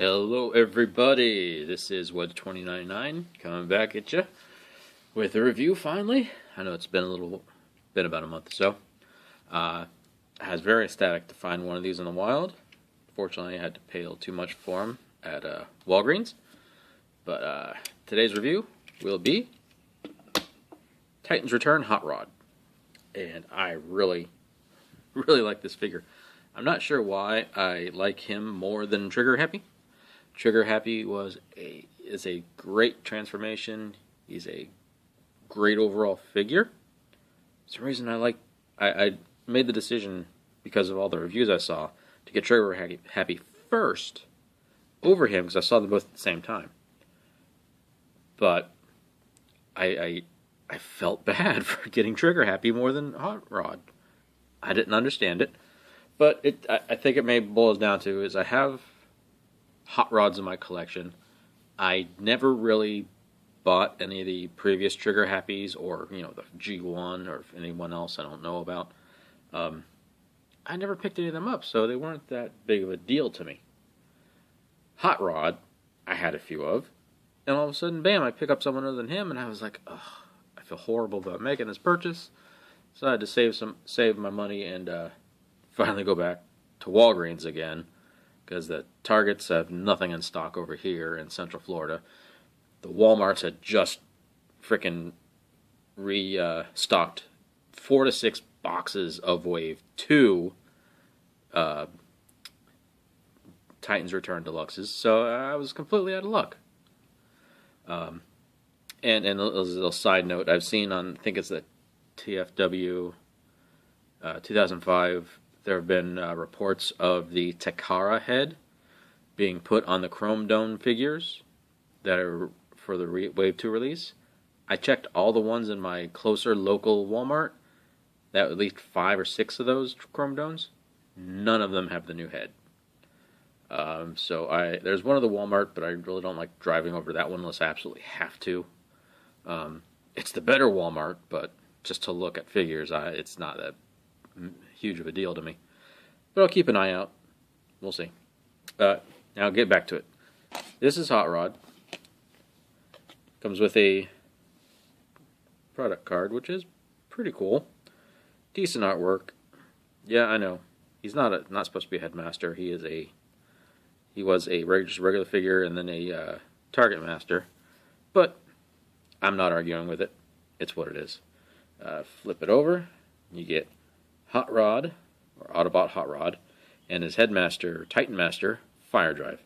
Hello everybody, this is Wedge2099 coming back at you with a review finally. I know it's been about a month or so. I was very ecstatic to find one of these in the wild. Fortunately I had to pay a little too much for them at Walgreens. But today's review will be Titan's Return Hot Rod. And I really like this figure. I'm not sure why I like him more than Trigger Happy. Trigger Happy is a great transformation. He's a great overall figure. For some reason I made the decision, because of all the reviews I saw, to get Trigger Happy first over him, because I saw them both at the same time. But I felt bad for getting Trigger Happy more than Hot Rod. I didn't understand it. But I think it may boils down to is I have Hot Rods in my collection. I never really bought any of the previous Trigger Happies, or the G1 or anyone else I don't know about. I never picked any of them up, so they weren't that big of a deal to me. Hot Rod, I had a few of, and all of a sudden, bam! I pick up someone other than him, and I was like, ugh, I feel horrible about making this purchase. So I had to save my money and finally go back to Walgreens again, because the Targets have nothing in stock over here in Central Florida. The Walmarts had just frickin' restocked 4 to 6 boxes of Wave 2 Titan's Return Deluxes, so I was completely out of luck. And as a little side note, I've seen on, I think it's the TFW 2005, there have been reports of the Takara head being put on the Chrome Dome figures that are for the Wave 2 release. I checked all the ones in my closer local Walmart. That at least 5 or 6 of those Chrome Domes. None of them have the new head. So there's one of the Walmart, but I really don't like driving over that one unless I absolutely have to. It's the better Walmart, but just to look at figures, it's not that huge of a deal to me. But I'll keep an eye out. We'll see. Now get back to it. This is Hot Rod. Comes with a product card, which is pretty cool. Decent artwork. Yeah, I know. He's not supposed to be a headmaster. He was a regular figure and then a Target master. But I'm not arguing with it. It's what it is. Flip it over. You get Hot Rod, or Autobot Hot Rod, and his headmaster, Titan Master, Firedrive.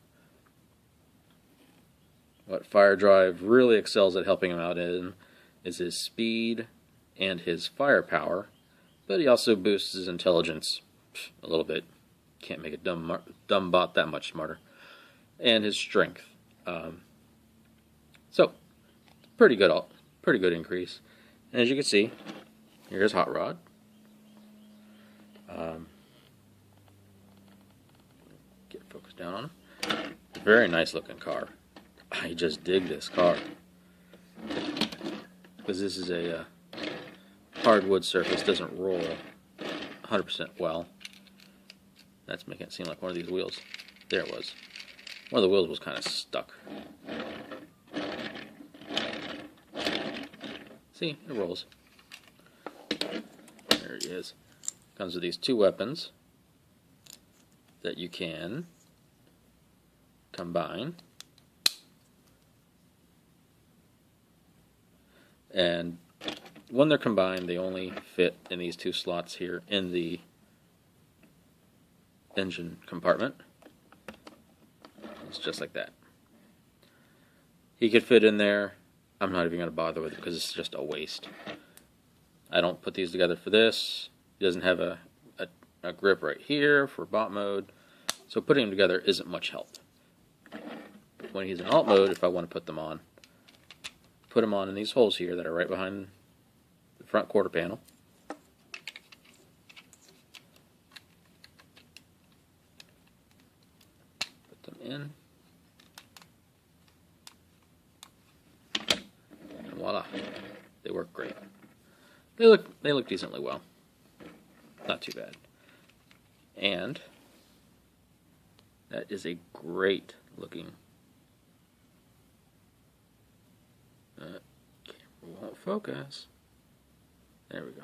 What Firedrive really excels at helping him out in is his speed and his firepower, but he also boosts his intelligence a little bit. Can't make a dumb bot that much smarter. And his strength. So, pretty good increase. And as you can see, here's Hot Rod. Get focused down on him. Very nice looking car. I just dig this car, because this is a hardwood surface, doesn't roll 100% well. That's making it seem like one of these wheels. There it was. One of the wheels was kind of stuck. See, it rolls. There he is. Comes with these 2 weapons that you can combine. And when they're combined, they only fit in these 2 slots here in the engine compartment. It's just like that. He could fit in there. I'm not even going to bother with it because it's just a waste. I don't put these together for this. He doesn't have a grip right here for bot mode, so putting them together isn't much help. When he's in alt mode, if I want to put them on in these holes here that are right behind the front quarter panel. Put them in. And voila. They work great. They look decently well. Not too bad. And that is a great looking. Camera won't focus. There we go.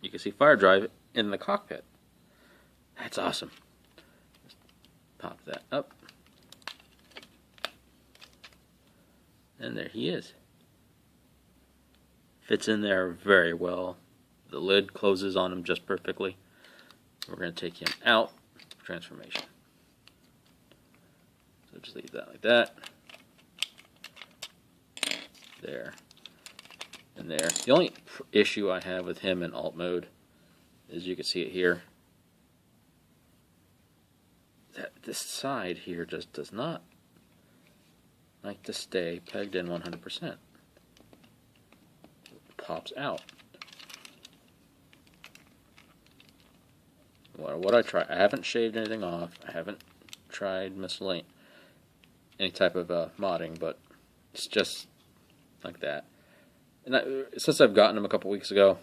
You can see Firedrive in the cockpit. That's awesome. Just pop that up. And there he is. Fits in there very well. The lid closes on him just perfectly. We're going to take him out for transformation. So just leave that like that. There. And there. The only issue I have with him in alt mode is you can see it here. That this side here just does not like to stay pegged in 100%. It pops out. What I try, I haven't shaved anything off. I haven't tried any type of modding, but it's just like that. And since I've gotten him a couple weeks ago,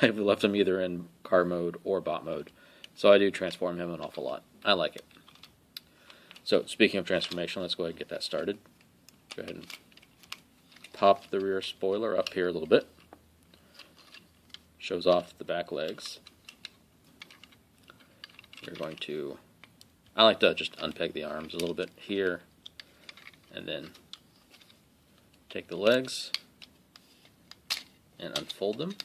I've left him either in car mode or bot mode. So I do transform him an awful lot. I like it. So speaking of transformation, let's go ahead and get that started. Go ahead and pop the rear spoiler up here a little bit. Shows off the back legs. You're going to, I like to just unpeg the arms a little bit here, and then take the legs and unfold them.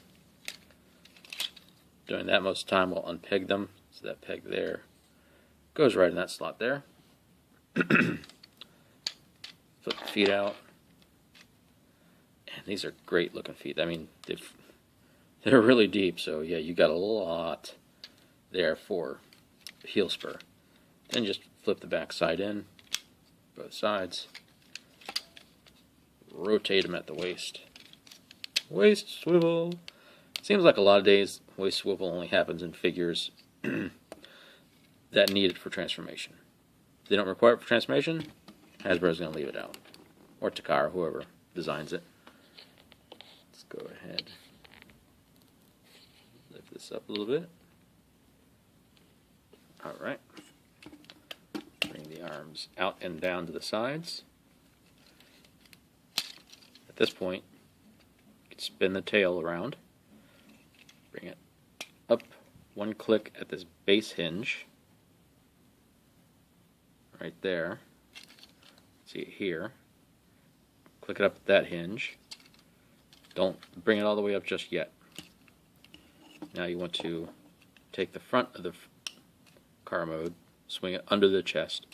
Doing that most of the time, we'll unpeg them, so that peg there goes right in that slot there. Flip the feet out, and these are great looking feet. I mean, they're really deep, so yeah, you got a lot there for heel spur. Then just flip the back side in, both sides, rotate them at the waist. Waist swivel. Seems like a lot of days waist swivel only happens in figures that need it for transformation. If they don't require it for transformation, Hasbro's going to leave it out. Or Takara, whoever designs it. Let's go ahead, lift this up a little bit. Alright. Bring the arms out and down to the sides. At this point, you can spin the tail around. Bring it up one click at this base hinge. Right there. See it here. Click it up at that hinge. Don't bring it all the way up just yet. Now you want to take the front of the car mode, swing it under the chest,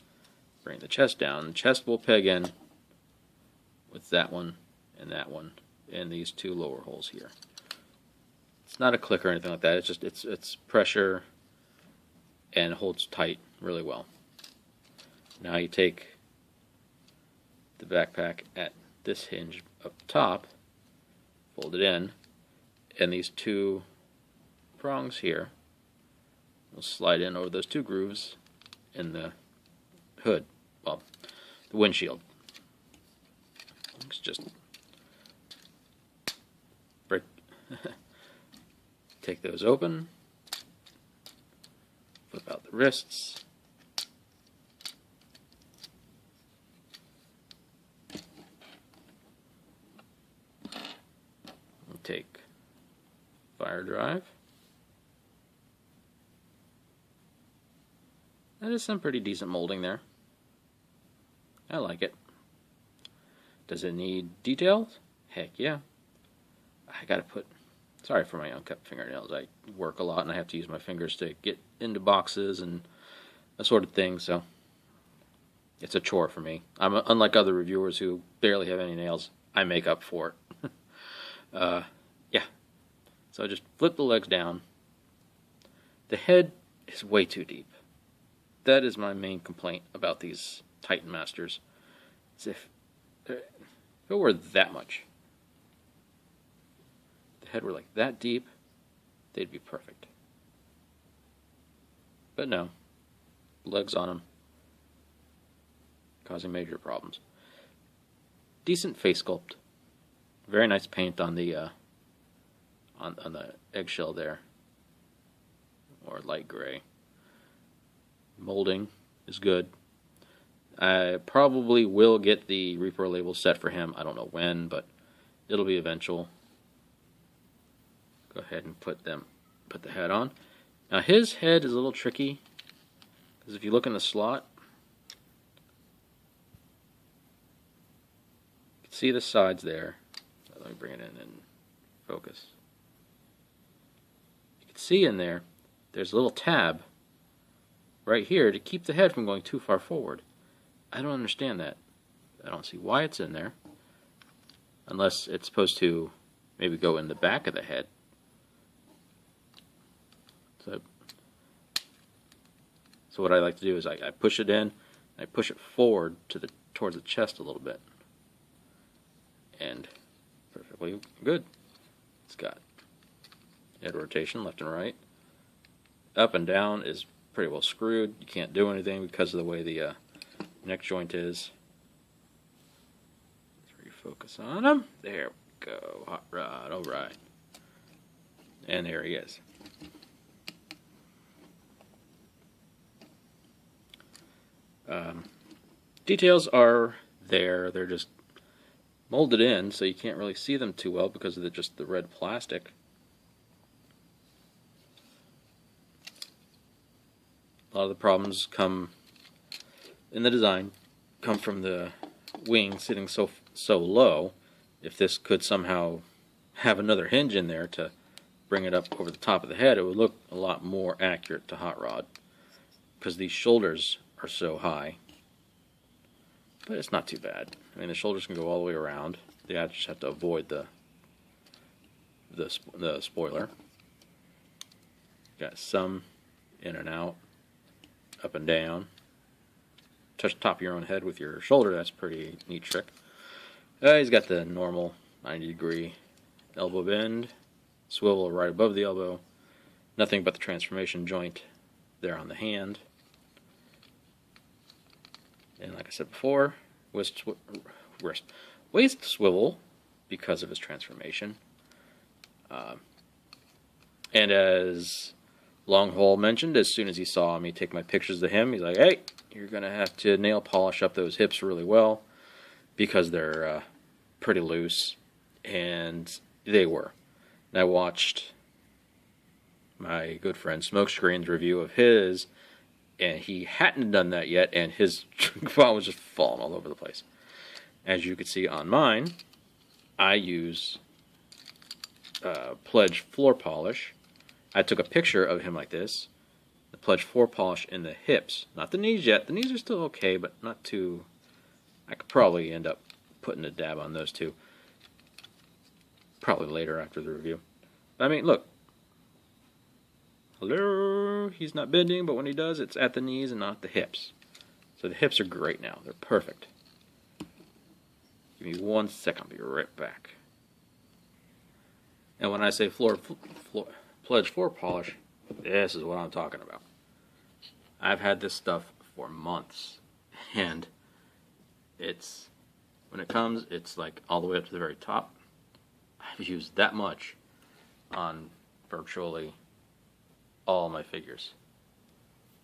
bring the chest down. The chest will peg in with that one, and these two lower holes here. It's not a click or anything like that. It's just it's pressure and holds tight really well. Now you take the backpack at this hinge up top, fold it in, and these two prongs here will slide in over those two grooves in the hood, well, the windshield. Let's just break, take those open, flip out the wrists, and take Firedrive. That is some pretty decent molding there. I like it. Does it need details? Heck yeah. I gotta put, sorry for my uncut fingernails. I work a lot and I have to use my fingers to get into boxes and that sort of thing, so it's a chore for me. I'm unlike other reviewers who barely have any nails. I make up for it. Yeah. So I just flip the legs down. The head is way too deep. That is my main complaint about these Titan Masters. Is if it were that much, the head were like that deep, they'd be perfect. But no, legs on them, causing major problems. Decent face sculpt, very nice paint on the on the eggshell there, or light gray. Molding is good. I probably will get the Reaper label set for him. I don't know when, but it'll be eventual. Go ahead and put the head on. Now his head is a little tricky, because if you look in the slot, you can see the sides there. Let me bring it in and focus. You can see in there, there's a little tab right here to keep the head from going too far forward. I don't understand that. I don't see why it's in there, unless it's supposed to maybe go in the back of the head. So what I like to do is I push it in, I push it forward towards the chest a little bit, and perfectly good. It's got head rotation left and right. Up and down is pretty well screwed. You can't do anything because of the way the neck joint is. Let's refocus on him. There we go. Hot rod. All right. And there he is. Details are there. They're just molded in, so you can't really see them too well because of just the red plastic. A lot of the problems come in the design come from the wing sitting so low. If this could somehow have another hinge in there to bring it up over the top of the head, it would look a lot more accurate to Hot Rod, because these shoulders are so high. But it's not too bad. I mean, the shoulders can go all the way around. They just have to avoid the spoiler. Got some in and out, up and down. Touch the top of your own head with your shoulder. That's a pretty neat trick. He's got the normal 90-degree elbow bend, swivel right above the elbow. Nothing but the transformation joint there on the hand. And like I said before, waist swivel because of his transformation. And as Longhole mentioned, as soon as he saw me take my pictures of him, he's like, hey, you're going to have to nail polish up those hips really well, because they're pretty loose. And they were. And I watched my good friend Smokescreen's review of his, and he hadn't done that yet, and his font was just falling all over the place. As you can see on mine, I use Pledge floor polish. I took a picture of him like this. The Pledge floor polish in the hips. Not the knees yet. The knees are still okay, but not too... I could probably end up putting a dab on those two. Probably later after the review. I mean, look. Hello, he's not bending, but when he does, it's at the knees and not the hips. So the hips are great now. They're perfect. Give me 1 second, I'll be right back. And when I say Pledge floor polish, this is what I'm talking about. I've had this stuff for months, and when it comes, it's like all the way up to the very top. I've used that much on virtually all my figures.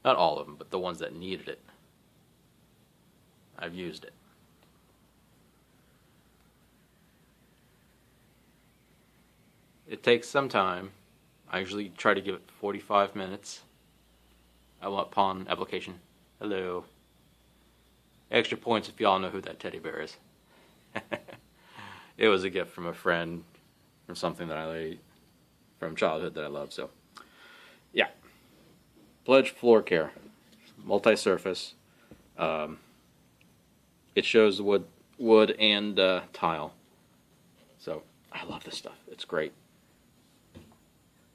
Not all of them, but the ones that needed it. I've used it. It takes some time. I usually try to give it 45 minutes. I want pawn application. Hello. Extra points if y'all know who that teddy bear is. It was a gift from a friend, from something that from childhood that I love, so. Yeah. Pledge floor care. Multi-surface. It shows wood and tile. So, I love this stuff. It's great.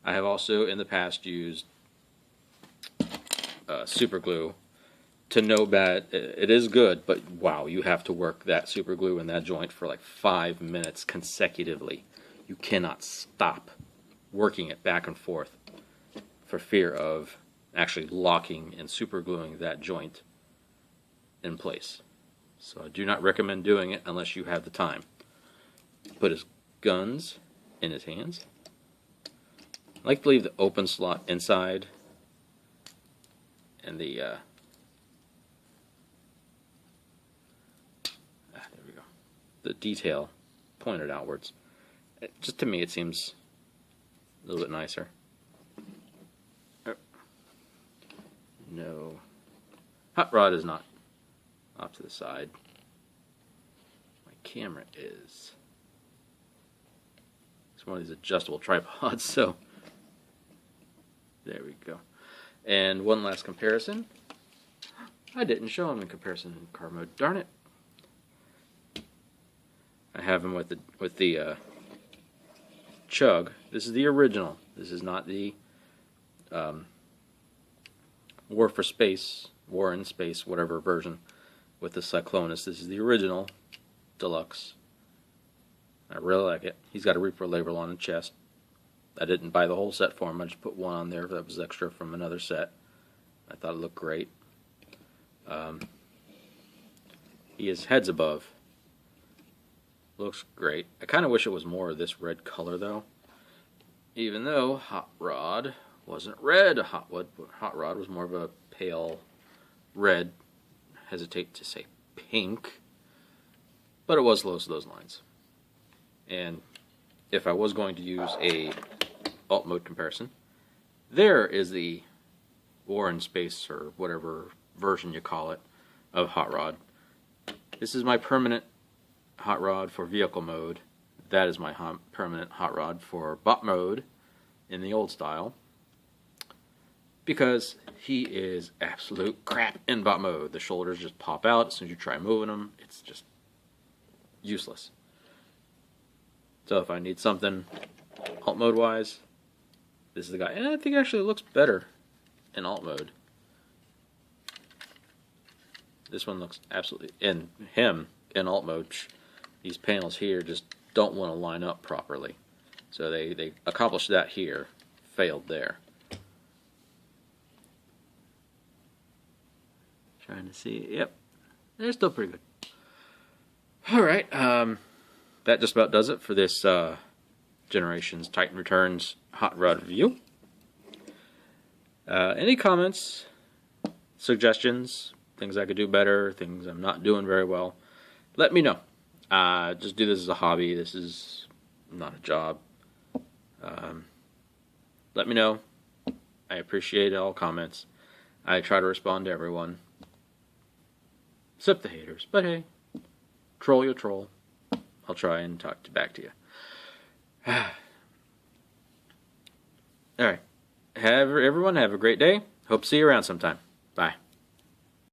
I have also in the past used super glue to no bad. It is good, but wow, you have to work that super glue in that joint for like 5 minutes consecutively. You cannot stop working it back and forth for fear of actually locking and super gluing that joint in place. So I do not recommend doing it unless you have the time. Put his guns in his hands. I like to leave the open slot inside and the the detail pointed outwards. Just to me, it seems a little bit nicer. No. Hot rod is not off to the side. My camera is. It's one of these adjustable tripods, so there we go. And one last comparison. I didn't show him in comparison in car mode. Darn it. I have him with the Chug. This is the original. This is not the War in Space, whatever version with the Cyclonus. This is the original deluxe. I really like it. He's got a Reaper label on his chest. I didn't buy the whole set for him. I just put one on there that was extra from another set. I thought it looked great. He has heads above. Looks great. I kind of wish it was more of this red color though. Even though Hot Rod wasn't red. Hot Rod was more of a pale red. Hesitate to say pink. But it was close to those lines. And if I was going to use a alt mode comparison, there is the War in Space or whatever version you call it of Hot Rod. This is my permanent Hot Rod for vehicle mode. That is my permanent Hot Rod for bot mode in the old style, because he is absolute crap in bot mode. The shoulders just pop out as soon as you try moving them. It's just useless. So if I need something alt mode wise, this is the guy. And I think actually it looks better in alt mode. This one looks absolutely, in alt mode, these panels here just don't want to line up properly. So they accomplished that here, failed there. Trying to see, yep, they're still pretty good. Alright, that just about does it for this Generations Titan Returns Hot Rod review. Any comments, suggestions, things I could do better, things I'm not doing very well, let me know. Just do this as a hobby. This is not a job. Let me know. I appreciate all comments. I try to respond to everyone. Except the haters. But hey, troll you troll. I'll try and talk back to you. Alright. Everyone have a great day. Hope to see you around sometime. Bye.